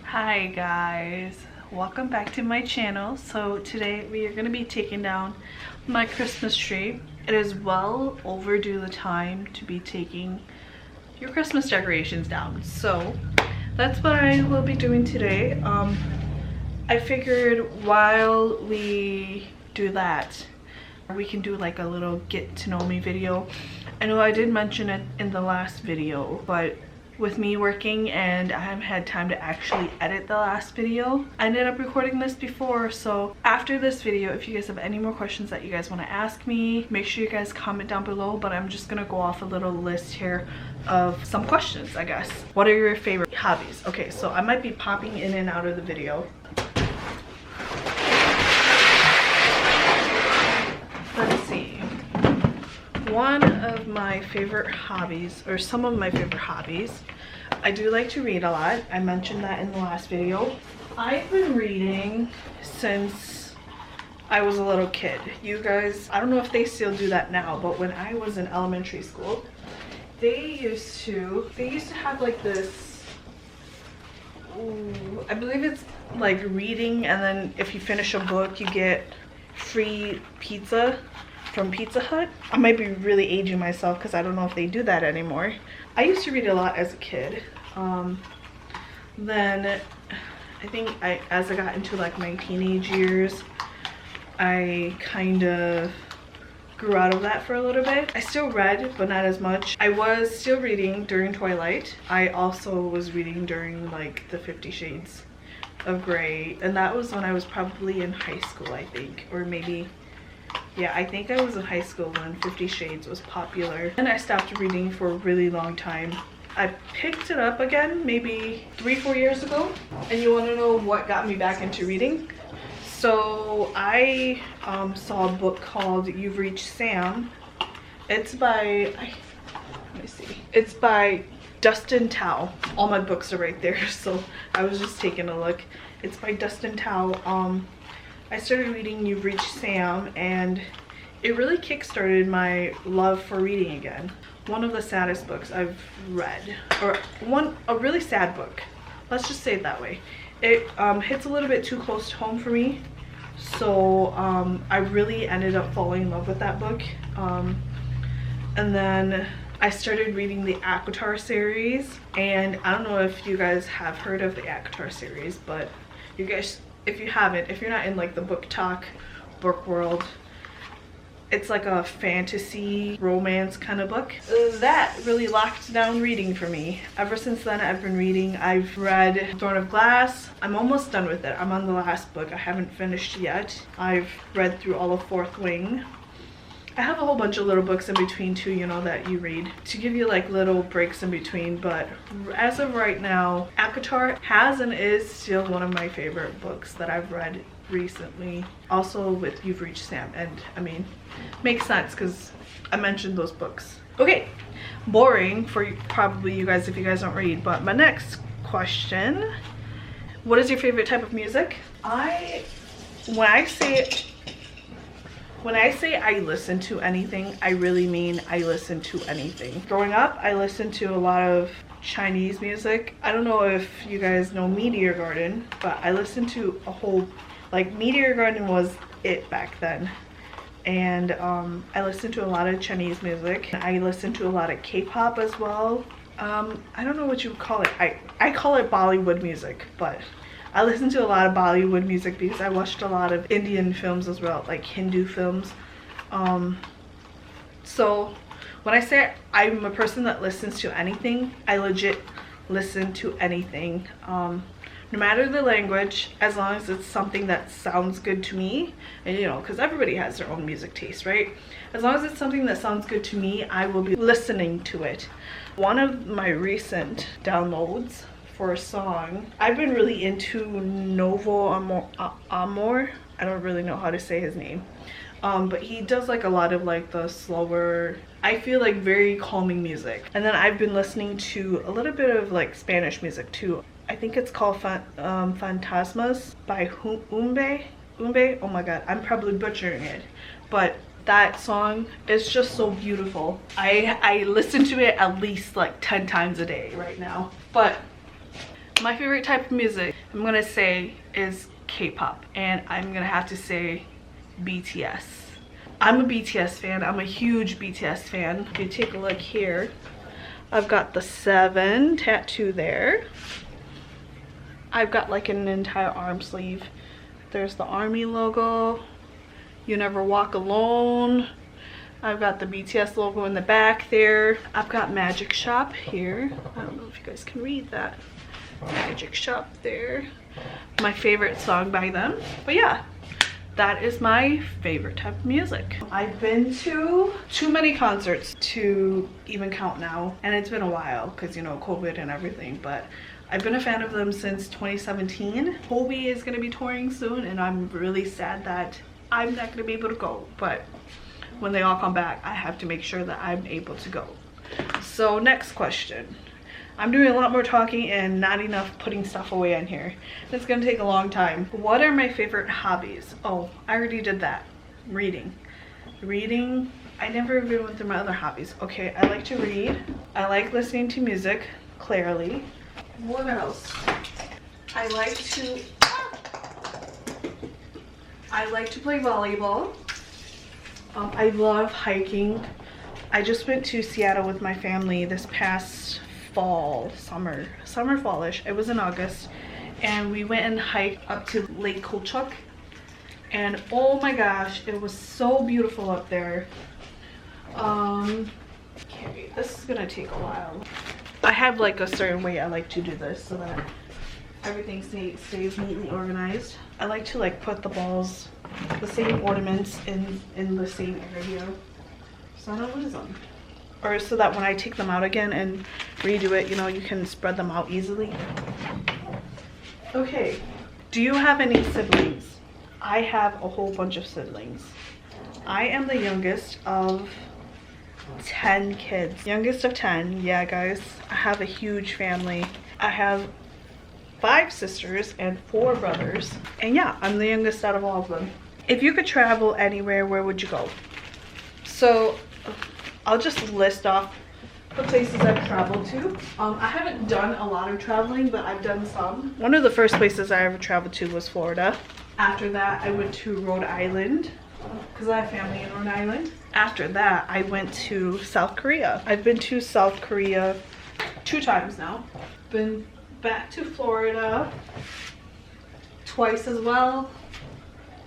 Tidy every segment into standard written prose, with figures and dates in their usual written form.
Hi guys, welcome back to my channel. So today we are going to be taking down my Christmas tree. It is well overdue the time to be taking your Christmas decorations down, so that's what I will be doing today. I figured while we do that, we can do like a little get to know me video. I know I did mention it in the last video, but with me working and I haven't had time to actually edit the last video, I ended up recording this before. So after this video, if you guys have any more questions that you guys want to ask me, make sure you guys comment down below. But I'm just gonna go off a little list here of some questions, I guess. What are your favorite hobbies? Okay, so I might be popping in and out of the video. Let's see. One of my favorite hobbies, or some of my favorite hobbies, I do like to read a lot. I mentioned that in the last video. I've been reading since I was a little kid. You guys, I don't know if they still do that now, but when I was in elementary school, they used to have like this, I believe it's like reading, and then if you finish a book you get free pizza from Pizza Hut. I might be really aging myself because I don't know if they do that anymore. I used to read a lot as a kid. Then I think as I got into like my teenage years, I kind of grew out of that for a little bit. I still read, but not as much. I was still reading during Twilight. I also was reading during like the 50 Shades of Grey, and that was when I was probably in high school, I think, or maybe, yeah, I think I was in high school when 50 Shades was popular. And I stopped reading for a really long time. I picked it up again maybe 3-4 years ago. And you want to know what got me back into reading? So I saw a book called You've Reached Sam. It's by, let me see, it's by Dustin Tao. All my books are right there, so I was just taking a look. It's by Dustin Tao. I started reading You've Reached Sam, and it really kickstarted my love for reading again. One of the saddest books I've read, or a really sad book, let's just say it that way. It hits a little bit too close to home for me, so I really ended up falling in love with that book. And then I started reading the Akatar series, and I don't know if you guys have heard of the Akatar series, but you guys, if you haven't, if you're not in like the book world, it's like a fantasy romance kind of book. That really locked down reading for me. Ever since then I've been reading. I've read Throne of Glass. I'm almost done with it. I'm on the last book. I haven't finished yet. I've read through all of Fourth Wing. I have a whole bunch of little books in between too, you know, that you read to give you like little breaks in between. But as of right now, Akatar has and is still one of my favorite books that I've read recently. Also with You've Reached Sam, and I mean, makes sense because I mentioned those books. Okay, boring for probably you guys if you guys don't read, but my next question: what is your favorite type of music? When I say I listen to anything, I really mean I listen to anything. Growing up, I listened to a lot of Chinese music. I don't know if you guys know Meteor Garden, but I listened to a whole, like, Meteor Garden was it back then. And I listened to a lot of Chinese music. I listened to a lot of K-pop as well. I don't know what you would call it. I call it Bollywood music, but I listen to a lot of Bollywood music because I watched a lot of Indian films as well, like Hindu films. So when I say I'm a person that listens to anything, I legit listen to anything. No matter the language, as long as it's something that sounds good to me, and you know, because everybody has their own music taste, right? As long as it's something that sounds good to me, I will be listening to it. One of my recent downloads for a song, I've been really into Novo Amor. I don't really know how to say his name, but he does like a lot of like the slower, I feel like very calming music. And then I've been listening to a little bit of like Spanish music too. I think it's called Fantasmas by Umbe. Oh my god, I'm probably butchering it, but that song is just so beautiful. I listen to it at least like 10 times a day right now. But My favorite type of music, I'm gonna say, is K-pop, and I'm gonna have to say BTS. I'm a BTS fan. I'm a huge BTS fan. If you take a look here, I've got the 7 tattoo there. I've got like an entire arm sleeve. There's the army logo. You never walk alone. I've got the BTS logo in the back there. I've got Magic Shop here. I don't know if you guys can read that. Magic Shop there. My favorite song by them. But yeah, that is my favorite type of music. I've been to too many concerts to even count now, and it's been a while because, you know, COVID and everything, but I've been a fan of them since 2017. HOMEBODY is going to be touring soon, and I'm really sad that I'm not going to be able to go, but when they all come back, I have to make sure that I'm able to go. So next question. I'm doing a lot more talking and not enough putting stuff away in here. It's gonna take a long time. What are my favorite hobbies? Oh, I already did that. Reading. Reading, I never even went through my other hobbies. Okay, I like to read. I like listening to music, clearly. What else? I like to play volleyball. I love hiking. I just went to Seattle with my family this past fallish. It was in August, and we went and hiked up to Lake Kolchak, and oh my gosh, it was so beautiful up there. Okay, this is gonna take a while. I have like a certain way I like to do this so that everything stays neatly organized. I like to like put the balls, the same ornaments in the same area. So I don't know what is on. Or so that when I take them out again and redo it, you know, you can spread them out easily. Okay, do you have any siblings? I have a whole bunch of siblings. I am the youngest of 10 kids. Youngest of 10, yeah guys, I have a huge family. I have 5 sisters and 4 brothers. And yeah, I'm the youngest out of all of them. If you could travel anywhere, where would you go? So I'll just list off the places I've traveled to. I haven't done a lot of traveling, but I've done some. One of the first places I ever traveled to was Florida. After that, I went to Rhode Island because I have family in Rhode Island. After that, I went to South Korea. I've been to South Korea 2 times now. Been back to Florida twice as well.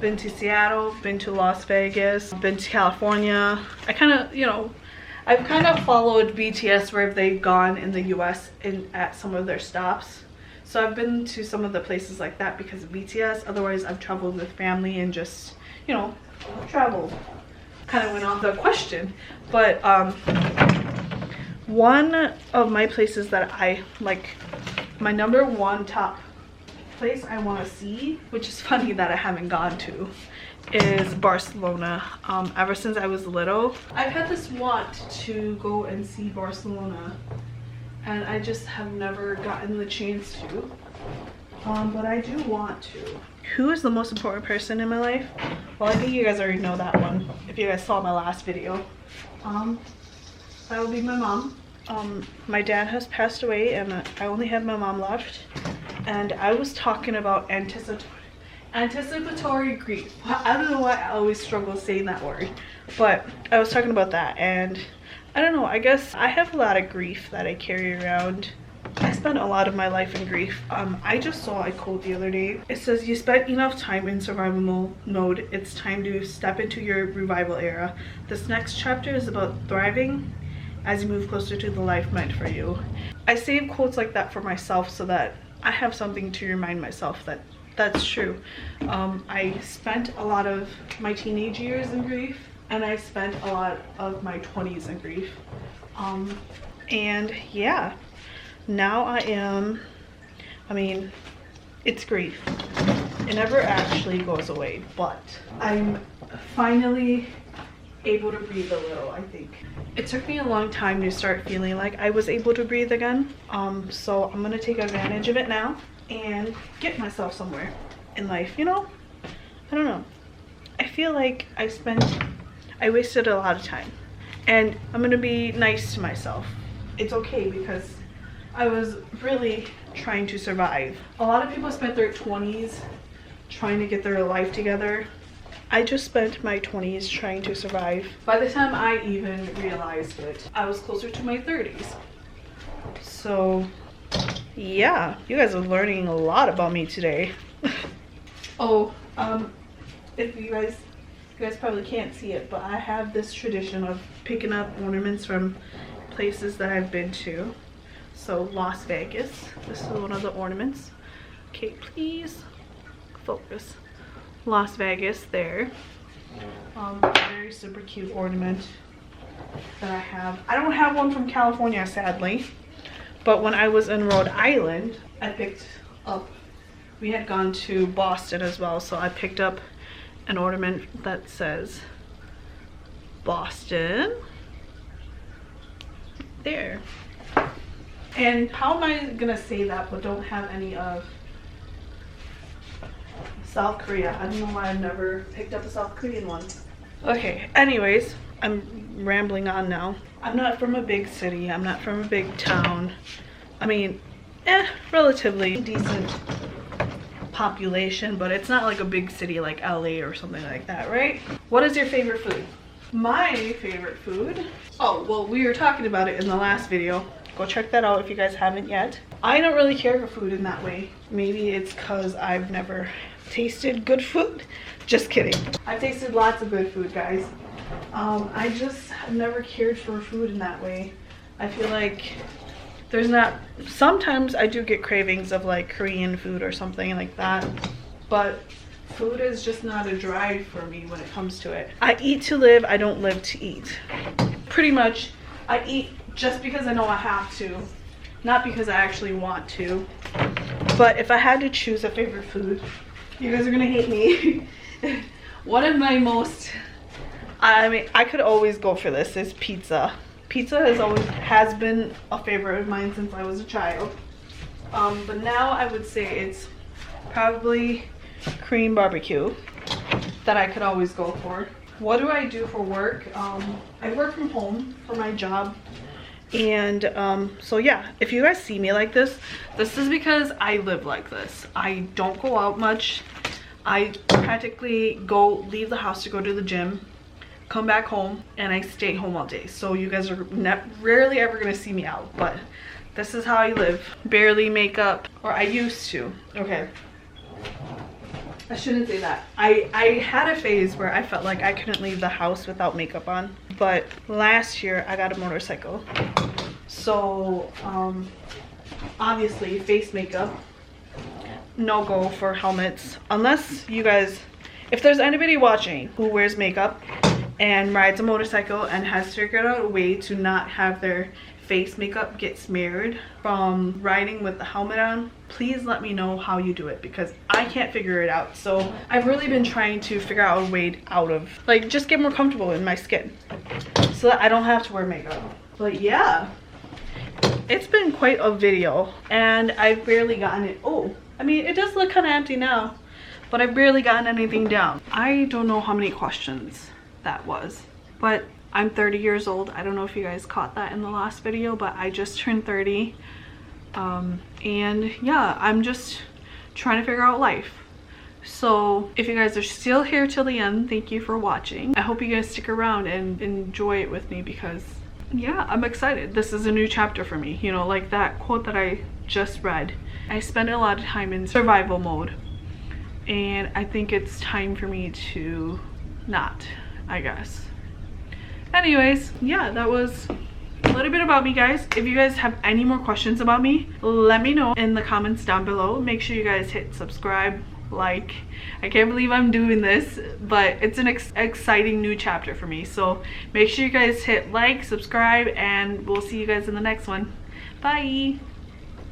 Been to Seattle, been to Las Vegas, been to California. I kind of, you know, I've kind of followed BTS where they've gone in the US at some of their stops. So I've been to some of the places like that because of BTS. Otherwise, I've traveled with family and just, you know, traveled. Kind of went off the question. But one of my places that I like, my #1 top place I want to see, which is funny that I haven't gone to, is Barcelona. Ever since I was little, I've had this want to go and see Barcelona, and I just have never gotten the chance to. But I do want to. Who is the most important person in my life? Well, I think you guys already know that one if you guys saw my last video. That would be my mom. My dad has passed away, and I only have my mom left. And I was talking about anticipatory grief. I don't know why I always struggle saying that word, but I was talking about that, and I don't know, I guess I have a lot of grief that I carry around. I spent a lot of my life in grief. I just saw a quote the other day. It says, "You spent enough time in survival mode. It's time to step into your revival era. This next chapter is about thriving as you move closer to the life meant for you." I save quotes like that for myself so that I have something to remind myself that that's true. I spent a lot of my teenage years in grief, and I spent a lot of my 20s in grief. And yeah, now I mean, it's grief. It never actually goes away, but I'm finally able to breathe a little, I think. It took me a long time to start feeling like I was able to breathe again. So I'm gonna take advantage of it now and get myself somewhere in life, you know? I don't know. I feel like I wasted a lot of time, and I'm gonna be nice to myself. It's okay because I was really trying to survive. A lot of people spent their 20s trying to get their life together. I just spent my 20s trying to survive. By the time I even realized it, I was closer to my 30s. So yeah, you guys are learning a lot about me today. Oh, if you guys probably can't see it, but I have this tradition of picking up ornaments from places that I've been to. So Las Vegas, this is one of the ornaments. Okay, please focus. Las Vegas there. Very super cute ornament that I have. I don't have one from California, sadly, but when I was in Rhode Island, I picked up, we had gone to Boston as well, so I picked up an ornament that says Boston there. And how am I gonna say that but don't have any of South Korea? I don't know why I've never picked up a South Korean one. Okay, anyways, I'm rambling on now. I'm not from a big city. I'm not from a big town. I mean, relatively decent population, but it's not like a big city like LA or something like that, right? What is your favorite food? My favorite food? Oh, well, we were talking about it in the last video. Go check that out if you guys haven't yet. I don't really care for food in that way. Maybe it's because I've never tasted good food. Just kidding. I've tasted lots of good food, guys. I just have never cared for food in that way. I feel like there's not, sometimes I do get cravings of like Korean food or something like that, but food is just not a drive for me when it comes to it. I eat to live, I don't live to eat. Pretty much, I eat just because I know I have to, not because I actually want to. But if I had to choose a favorite food, you guys are gonna hate me. One of my most, I mean, I could always go for this, is pizza. Pizza has been a favorite of mine since I was a child. But now I would say it's probably Korean barbecue that I could always go for. What do I do for work? I work from home for my job. And so yeah, if you guys see me like this is because I live like this. I don't go out much. I practically leave the house to go to the gym, come back home, and I stay home all day. So you guys are rarely ever gonna see me out, but this is how I live. Barely makeup, or I used to. Okay, I shouldn't say that. I had a phase where I felt like I couldn't leave the house without makeup on, but last year I got a motorcycle. So obviously face makeup, no go for helmets. Unless you guys, if there's anybody watching who wears makeup and rides a motorcycle and has figured out a way to not have their face makeup get smeared from riding with the helmet on, please let me know how you do it, because I can't figure it out. So I've really been trying to figure out a way out of, like, just get more comfortable in my skin so that I don't have to wear makeup. But yeah, it's been quite a video and I've barely gotten it. Oh, I mean, it does look kind of empty now, but I've barely gotten anything down. I don't know how many questions that was, but I'm 30 years old. I don't know if you guys caught that in the last video, but I just turned 30. And yeah, I'm just trying to figure out life. So if you guys are still here till the end, thank you for watching. I hope you guys stick around and enjoy it with me, because yeah, I'm excited. This is a new chapter for me. You know, like that quote that I just read. I spend a lot of time in survival mode, and I think it's time for me to not, I guess. Anyways, yeah, that was a little bit about me, guys. If you guys have any more questions about me, let me know in the comments down below. Make sure you guys hit subscribe, like. I can't believe I'm doing this, but it's an exciting new chapter for me. So make sure you guys hit like, subscribe, and we'll see you guys in the next one. Bye.